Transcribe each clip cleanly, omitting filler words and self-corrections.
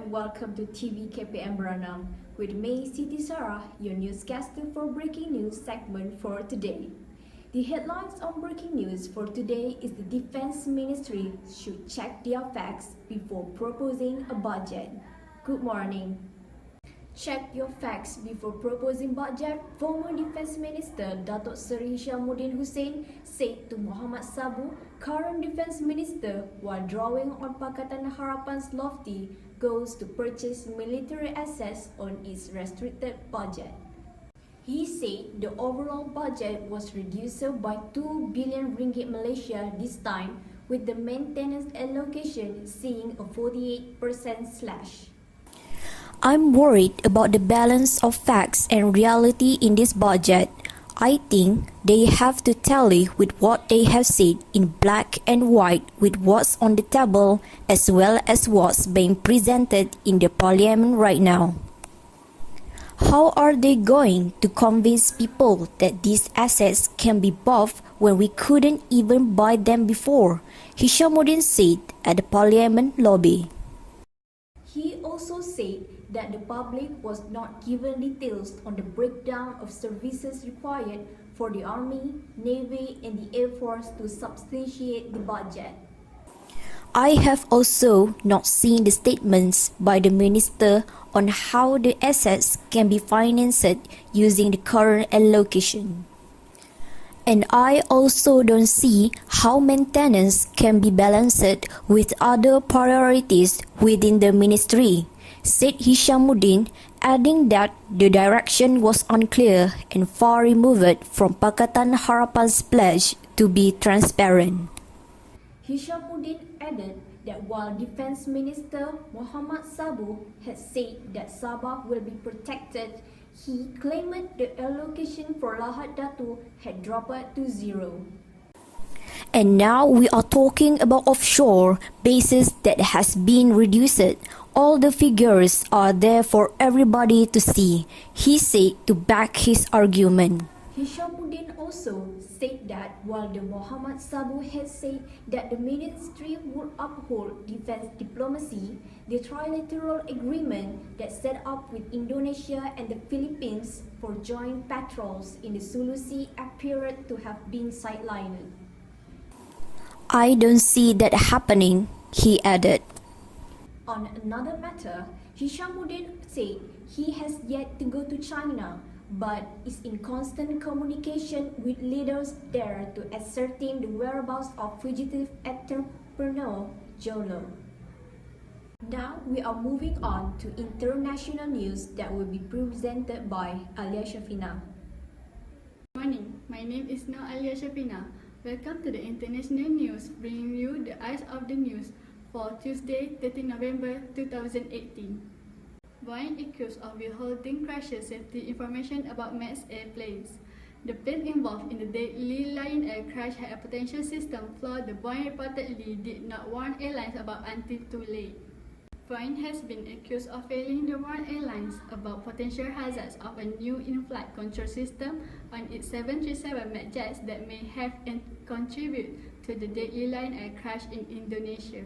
and welcome to TV KPM Beranam with me, Siti Sarah, your newscaster for breaking news segment for today. The headlines on breaking news for today is the Defense Ministry should check their facts before proposing a budget. Good morning. Check your facts before proposing budget. Former Defence Minister Datuk Seri Hishamuddin Hussein said to Muhammad Sabu, current Defence Minister, while drawing on Pakatan Harapan's lofty goals to purchase military assets on its restricted budget. He said the overall budget was reduced by 2 billion ringgit Malaysia this time, with the maintenance allocation seeing a 48% slash. I'm worried about the balance of facts and reality in this budget. I think they have to tally with what they have said in black and white with what's on the table as well as what's being presented in the parliament right now. How are they going to convince people that these assets can be bought when we couldn't even buy them before? Hishamuddin said at the parliament lobby. He also said that the public was not given details on the breakdown of services required for the Army, Navy and the Air Force to substantiate the budget. I have also not seen the statements by the minister on how the assets can be financed using the current allocation. And I also don't see how maintenance can be balanced with other priorities within the ministry, said Hishamuddin, adding that the direction was unclear and far removed from Pakatan Harapan's pledge to be transparent. Hishamuddin added that while Defence Minister Muhammad Sabu had said that Sabah will be protected, he claimed the allocation for Lahad Datu had dropped to zero. And now we are talking about offshore bases that has been reduced. All the figures are there for everybody to see, he said to back his argument. Hishamuddin also said that while the Muhammad Sabu had said that the ministry would uphold defence diplomacy, the trilateral agreement that set up with Indonesia and the Philippines for joint patrols in the Sulu Sea appeared to have been sidelined. I don't see that happening, he added. On another matter, Hishamuddin said he has yet to go to China, but is in constant communication with leaders there to ascertain the whereabouts of fugitive entrepreneur Jolo. Now we are moving on to international news that will be presented by Alia Syafina. Good morning, my name is now Alia Syafina. Welcome to the international news, bringing you the eyes of the news for Tuesday, 30 November 2018. Boeing accused of withholding crasher safety information about MAX airplanes. The plane involved in the deadly Lion Air crash had a potential system flaw the Boeing reportedly did not warn airlines about until too late. Boeing has been accused of failing to warn airlines about potential hazards of a new in-flight control system on its 737 MAX jets that may have contributed to the deadly Lion Air crash in Indonesia.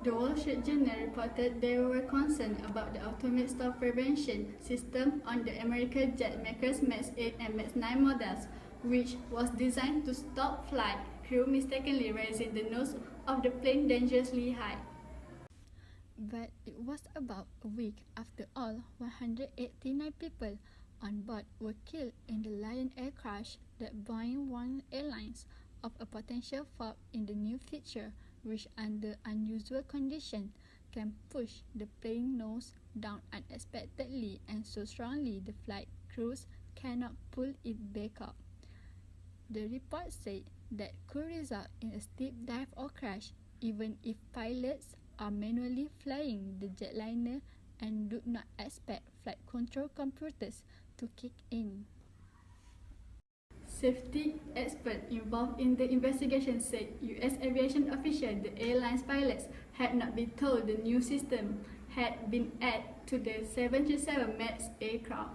The Wall Street Journal reported they were concerned about the automated stall prevention system on the American jet makers MAX 8 and MAX 9 models, which was designed to stop flight crew mistakenly raising the nose of the plane dangerously high. But it was about a week after all 189 people on board were killed in the Lion Air crash that Boeing warned airlines of a potential fault in the new feature, which under unusual conditions can push the plane nose down unexpectedly and so strongly the flight crews cannot pull it back up. The report said that could result in a steep dive or crash even if pilots are manually flying the jetliner and do not expect flight control computers to kick in. Safety experts involved in the investigation said U.S. aviation officials the airline's pilots had not been told the new system had been added to the 737 MAX aircraft.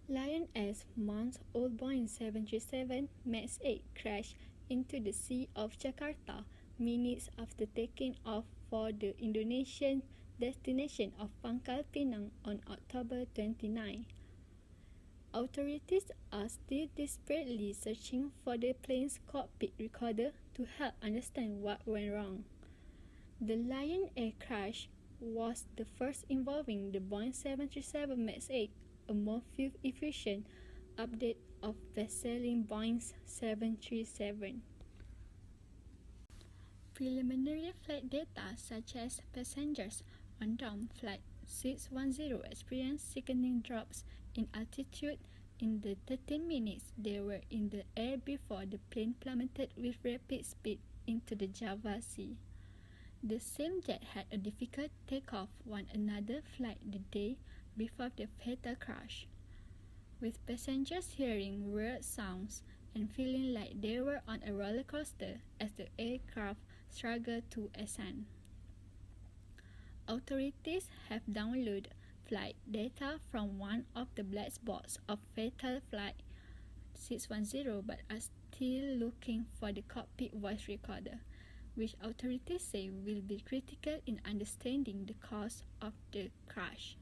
Lion Air's month-old Boeing 737 MAX 8 crashed into the Sea of Jakarta minutes after taking off for the Indonesian destination of Pangkal Pinang on October 29. Authorities are still desperately searching for the plane's cockpit recorder to help understand what went wrong. The Lion Air crash was the first involving the Boeing 737 MAX 8, a more fuel-efficient update of best-selling Boeing's 737. Preliminary flight data such as passengers on down flight 610 experienced sickening drops in altitude in the 13 minutes they were in the air before the plane plummeted with rapid speed into the Java Sea. The same jet had a difficult takeoff on another flight the day before the fatal crash, with passengers hearing weird sounds and feeling like they were on a roller coaster as the aircraft struggled to ascend. Authorities have downloaded flight data from one of the black spots of fatal flight 610 but are still looking for the cockpit voice recorder, which authorities say will be critical in understanding the cause of the crash.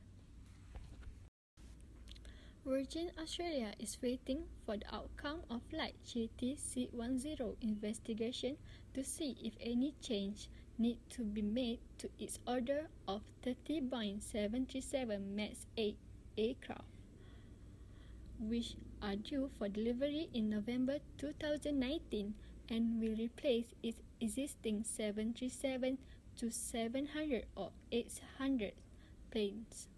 Virgin Australia is waiting for the outcome of Flight JT-C10 investigation to see if any change need to be made to its order of 30 Boeing 737 MAX 8 aircraft, which are due for delivery in November 2019 and will replace its existing 737-700 or 800 planes.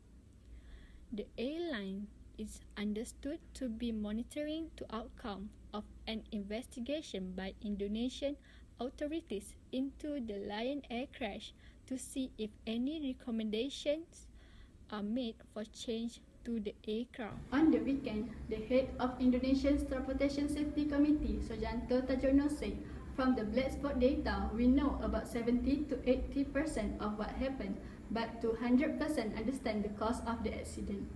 The airline is understood to be monitoring the outcome of an investigation by Indonesian authorities into the Lion Air crash to see if any recommendations are made for change to the aircraft. On the weekend, the head of Indonesia's Transportation Safety Committee, Sujanto Tajono, said, "From the black spot data, we know about 70 to 80% of what happened, but to 100% understand the cause of the accident.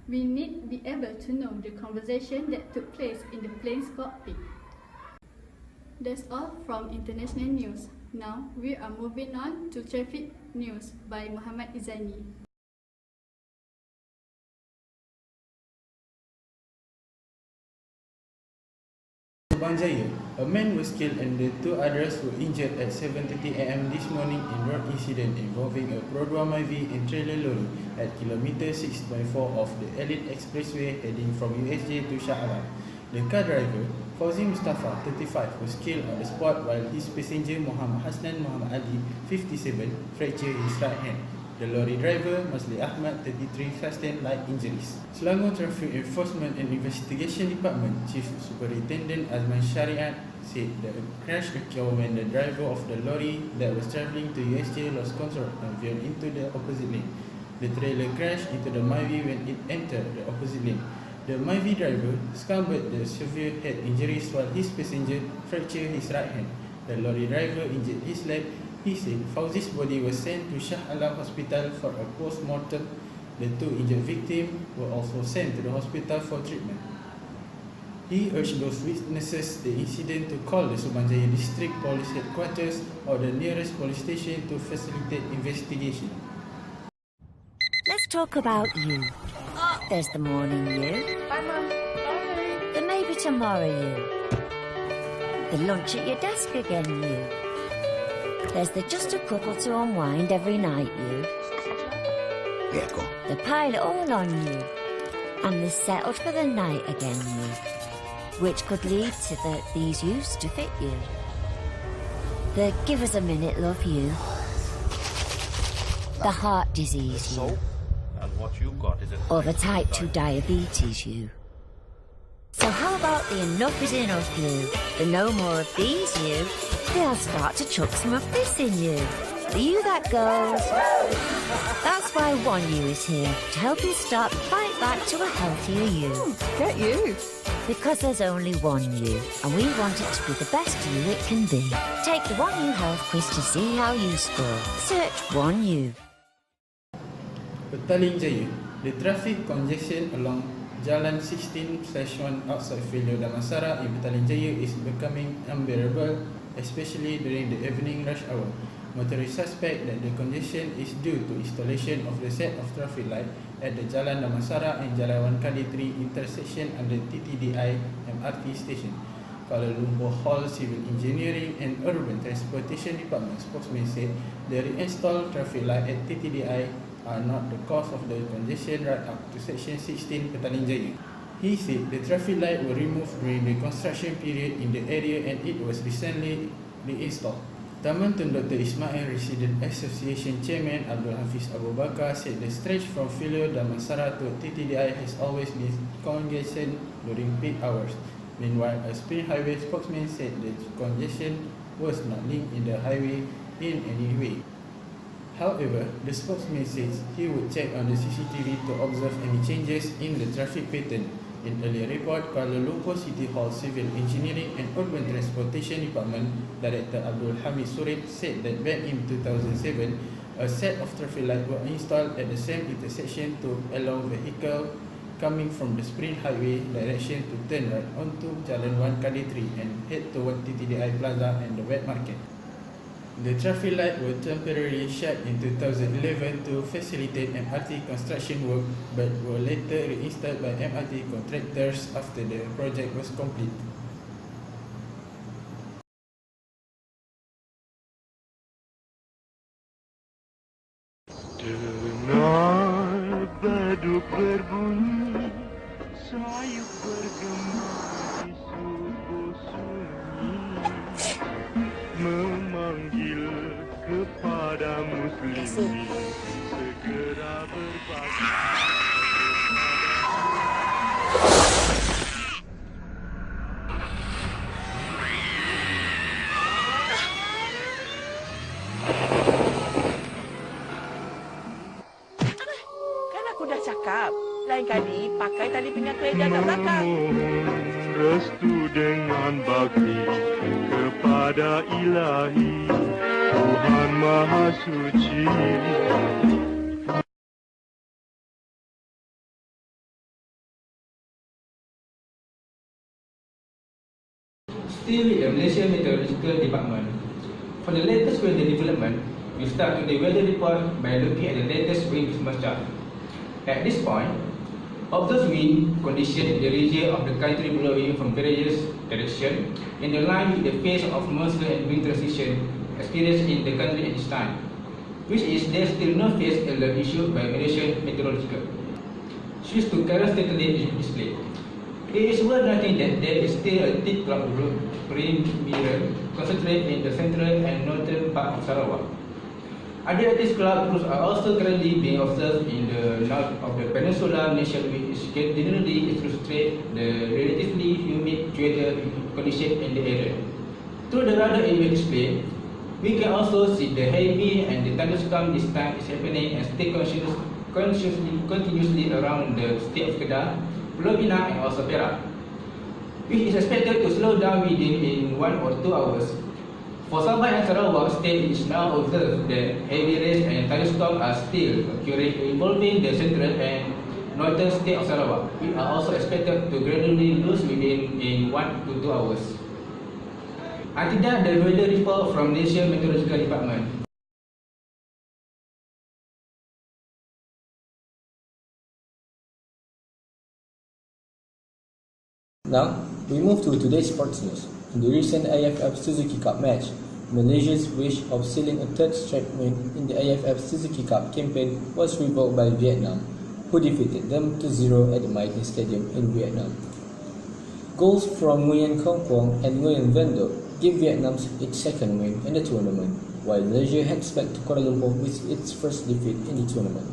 We need to be able to know the conversation that took place in the plane's cockpit." That's all from international news. Now we are moving on to traffic news by Muhammad Ezanie. Jaya, a man was killed and the two others were injured at 7:30 a.m. this morning in road incident involving a Pro 2 MIV and trailer lorry at kilometer 6.4 of the Elite Expressway heading from USJ to Shah Alam. The car driver, Fauzi Mustafa, 35, was killed on the spot while his passenger Muhammad Hasnan Muhammad Ali, 57, fractured his right hand. The lorry driver, Ahmad, 33, sustained light injuries. Selangor Traffic Enforcement and Investigation Department Chief Superintendent Azman Syariat said the crash occurred when the driver of the lorry that was travelling to USJ lost control and veered into the opposite lane. The trailer crashed into the MIV when it entered the opposite lane. The MIV driver succumbed to severe head injuries while his passenger fractured his right hand. The lorry driver injured his leg. He said Fauzi's body was sent to Shah Alam Hospital for a post-mortem. The two injured victims were also sent to the hospital for treatment. He urged those witnesses the incident to call the Subanjaya District Police Headquarters or the nearest police station to facilitate investigation. Let's talk about you. There's the morning you. Bye, Mom. Bye. The maybe tomorrow you. The lunch at your desk again you. There's the just a couple to unwind every night you. Yeah, go. The pilot all on you. And the settled for the night again you. Which could lead to these used to fit you. The give us a minute love you. The heart disease you. And what you've got is a Or the type 2 diabetes you. So how about the enough is enough you? The no more of these you? They'll start to chuck some of this in you. The you that goes. That's why One You is here, to help you start the fight back to a healthier you. Get you. Because there's only one you, and we want it to be the best you it can be. Take the One You Health quiz to see how you score. Search One You. Petaling Jaya, the traffic congestion along Jalan 16/1 outside Filio Damansara in Petaling Jaya is becoming unbearable especially during the evening rush hour. Motorists suspect that the congestion is due to installation of the set of traffic light at the Jalan Damansara and Jalan 1 intersection under TTDI MRT station. Kuala Lumpur Hall Civil Engineering and Urban Transportation Department spokesman said the reinstalled traffic light at TTDI are not the cause of the congestion right up to section 16 Petaling Jaya. He said the traffic light were removed during the construction period in the area and it was recently reinstalled. Taman Tun Dr. Ismail Resident Association Chairman Abdul Hafiz Abu Bakar said the stretch from Filio Damansara to TTDI has always been congestion during peak hours. Meanwhile, a Spring Highway spokesman said the congestion was not linked in the highway in any way. However, the spokesman says he would check on the CCTV to observe any changes in the traffic pattern. In earlier report, Kuala Lumpur City Hall Civil Engineering and Urban Transportation Department Director Abdul Hamid Surip said that back in 2007, a set of traffic lights were installed at the same intersection to allow vehicles coming from the Spring Highway direction to turn right onto Jalan 1 and head toward TTDI Plaza and the wet market. The traffic lights were temporarily shut in 2011 to facilitate MRT construction work but were later reinstalled by MRT contractors after the project was complete. Dengar baduk berbunyi, sayup bergema di subuh sunyi, memanggil kepada muslimin segera berbagi. Kan aku dah cakap, lain kali pakai tali pinggang keledar kat belakang. Memohon restu dengan bakti kepada Ilahi Tuhan Maha Suci. Still with the Malaysia Meteorological Department. For the latest weather development, we start with the weather report by looking at the latest wind chart. At this point, observe wind condition in the region of the country blowing from various directions in the line with the phase of monsoon and wind transition experienced in the country at this time, which is there still no phase alert issued by Malaysian Meteorological. Switch to current satellite display. It is worth noting that there is still a thick cloud perimeter concentrated in the central and northern part of Sarawak. Other active cloud groups are also currently being observed in the north of the peninsula nation, which generally illustrate the relatively humid weather condition in the area. Through the radar image display, we can also see the heavy and the thunderstorm this time is happening and stay continuously around the state of Kedah, Pulau Pinang and also Perak, which is expected to slow down within 1 or 2 hours. For Sabah and Sarawak state, it is now observed that heavy rains and thunderstorms are still occurring involving the central and northern state of Sarawak, which are also expected to gradually lose within 1 to 2 hours. Until that, the weather report from Malaysia Meteorological Department. Now, we move to today's sports news. In the recent AFF Suzuki Cup match, Malaysia's wish of sealing a third straight win in the AFF Suzuki Cup campaign was revoked by Vietnam, who defeated them 2-0 at the Mai Stadium in Vietnam. Goals from Nguyen Khong Quong and Nguyen Van Dok gave Vietnam its second win in the tournament, while Malaysia heads back to Kuala Lumpur with its first defeat in the tournament.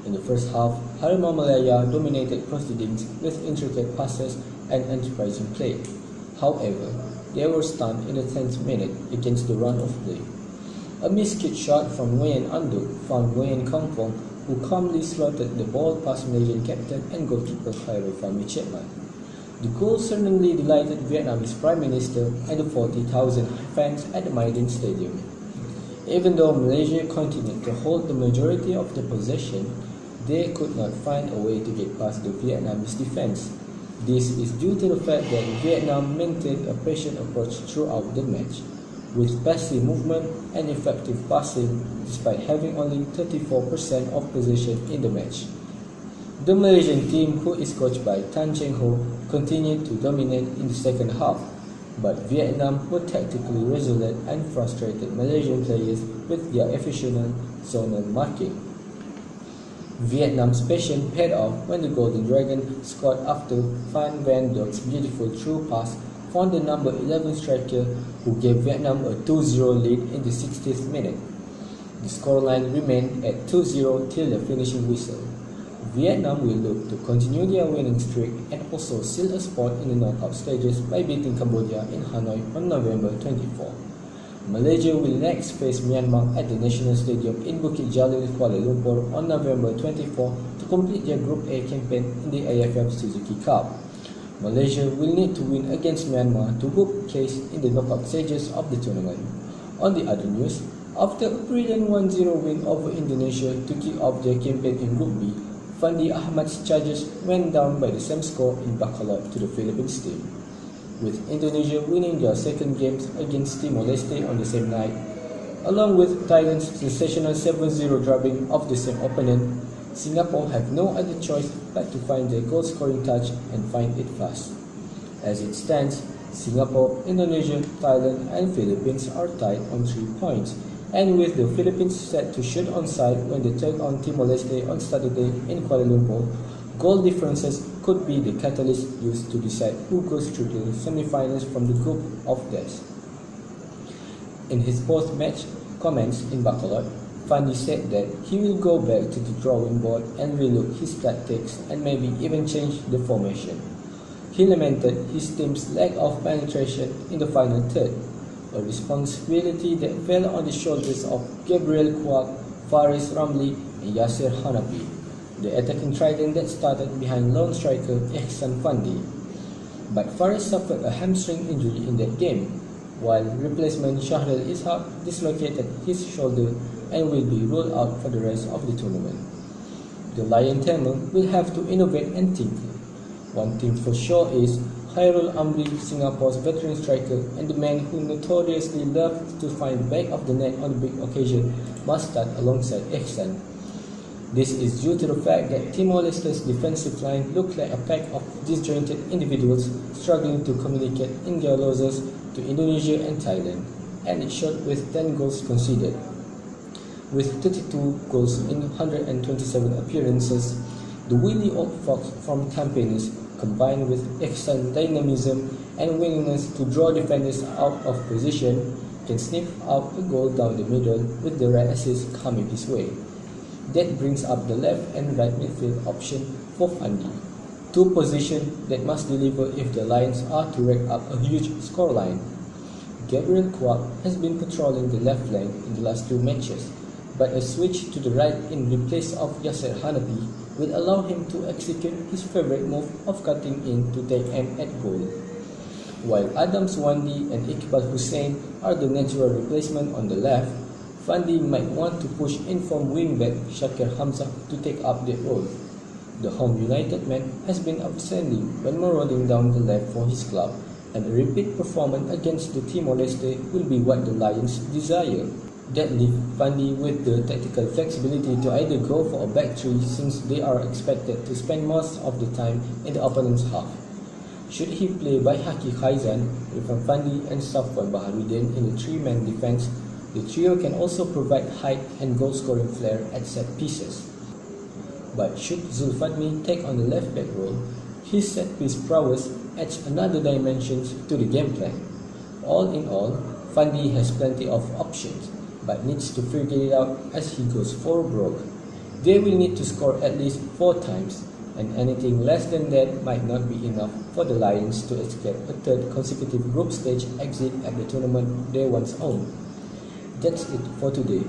In the first half, Harimau Malaya dominated proceedings with intricate passes and enterprising play. However, they were stunned in the 10th minute against the run of play. A missed kick shot from Nguyen Anduk found Nguyen Khong Quong, who calmly slotted the ball past Malaysian captain and goalkeeper Khairul Fahmi Chapman. The goal certainly delighted Vietnamese Prime Minister and the 40,000 fans at the Mai Stadium. Even though Malaysia continued to hold the majority of the possession, they could not find a way to get past the Vietnamese defense. This is due to the fact that Vietnam maintained a patient approach throughout the match. with passive movement and effective passing despite having only 34% of possession in the match. The Malaysian team, who is coached by Tan Cheng Ho, continued to dominate in the second half, but Vietnam were tactically resolute and frustrated Malaysian players with their efficient zonal marking. Vietnam's patience paid off when the Golden Dragon scored after Van Van Dorp's beautiful through pass found the number 11 striker, who gave Vietnam a 2-0 lead in the 60th minute. The scoreline remained at 2-0 till the finishing whistle. Vietnam will look to continue their winning streak and also seal a spot in the knockout stages by beating Cambodia in Hanoi on November 24. Malaysia will next face Myanmar at the National Stadium in Bukit Jalil, Kuala Lumpur on November 24 to complete their Group A campaign in the AFF Suzuki Cup. Malaysia will need to win against Myanmar to book place in the knockout stages of the tournament. On the other news, after a brilliant 1-0 win over Indonesia to kick off their campaign in Group B, Fandi Ahmad's charges went down by the same score in Bacolod to the Philippines team. With Indonesia winning their second games against Timor-Leste on the same night, along with Thailand's sensational 7-0 drubbing of the same opponent, Singapore have no other choice but to find their goal-scoring touch and find it fast. As it stands, Singapore, Indonesia, Thailand and Philippines are tied on 3 points, and with the Philippines set to shoot on side when they take on Timor-Leste on Saturday in Kuala Lumpur, goal differences could be the catalyst used to decide who goes through the semi-finals from the group of death. In his post-match comments in Bacolod, Fandi said that he will go back to the drawing board and relook his tactics and maybe even change the formation. He lamented his team's lack of penetration in the final third, a responsibility that fell on the shoulders of Gabriel Kwak, Faris Ramli and Yasser Hanapi, the attacking trident that started behind lone striker Ihsan Fandi. But Faris suffered a hamstring injury in that game, while replacement Shahril Ishaq dislocated his shoulder and will be ruled out for the rest of the tournament. The Lion Tamer will have to innovate and think. One thing for sure is Khairul Amri, Singapore's veteran striker and the man who notoriously loved to find back of the net on the big occasion, must start alongside Ihsan. This is due to the fact that Timor-Leste's defensive line looked like a pack of disjointed individuals struggling to communicate in their losses to Indonesia and Thailand, and it showed with 10 goals conceded. With 32 goals in 127 appearances, the wily old fox from campaigners, combined with excellent dynamism and willingness to draw defenders out of position, can sniff out a goal down the middle with the right assist coming his way. That brings up the left and right midfield option for Fandi, 2 positions that must deliver if the Lions are to rack up a huge scoreline. Gabriel Kwak has been patrolling the left flank in the last 2 matches, but a switch to the right in replace of Yasser Hanapi will allow him to execute his favorite move of cutting in to take aim at goal. While Adam Swandi and Iqbal Hussein are the natural replacement on the left, Fandi might want to push in-form wingback Shakir Hamzah to take up that role. The home United man has been outstanding when marauding down the left for his club, and a repeat performance against the Timor-Leste will be what the Lions desire. That leaves Fandi with the tactical flexibility to either go for a back three, since they are expected to spend most of the time in the opponent's half. Should he play by Haki Khaizan, Irfan Fandi and Safwan Baharuddin in a 3-man defense, the trio can also provide height and goal-scoring flair at set pieces. But should Zulfadmi take on the left-back role, his set-piece prowess adds another dimension to the game plan. All in all, Fandi has plenty of options, but needs to figure it out as he goes for broke. They will need to score at least 4 times, and anything less than that might not be enough for the Lions to escape a 3rd consecutive group stage exit at the tournament they once owned. That's it for today.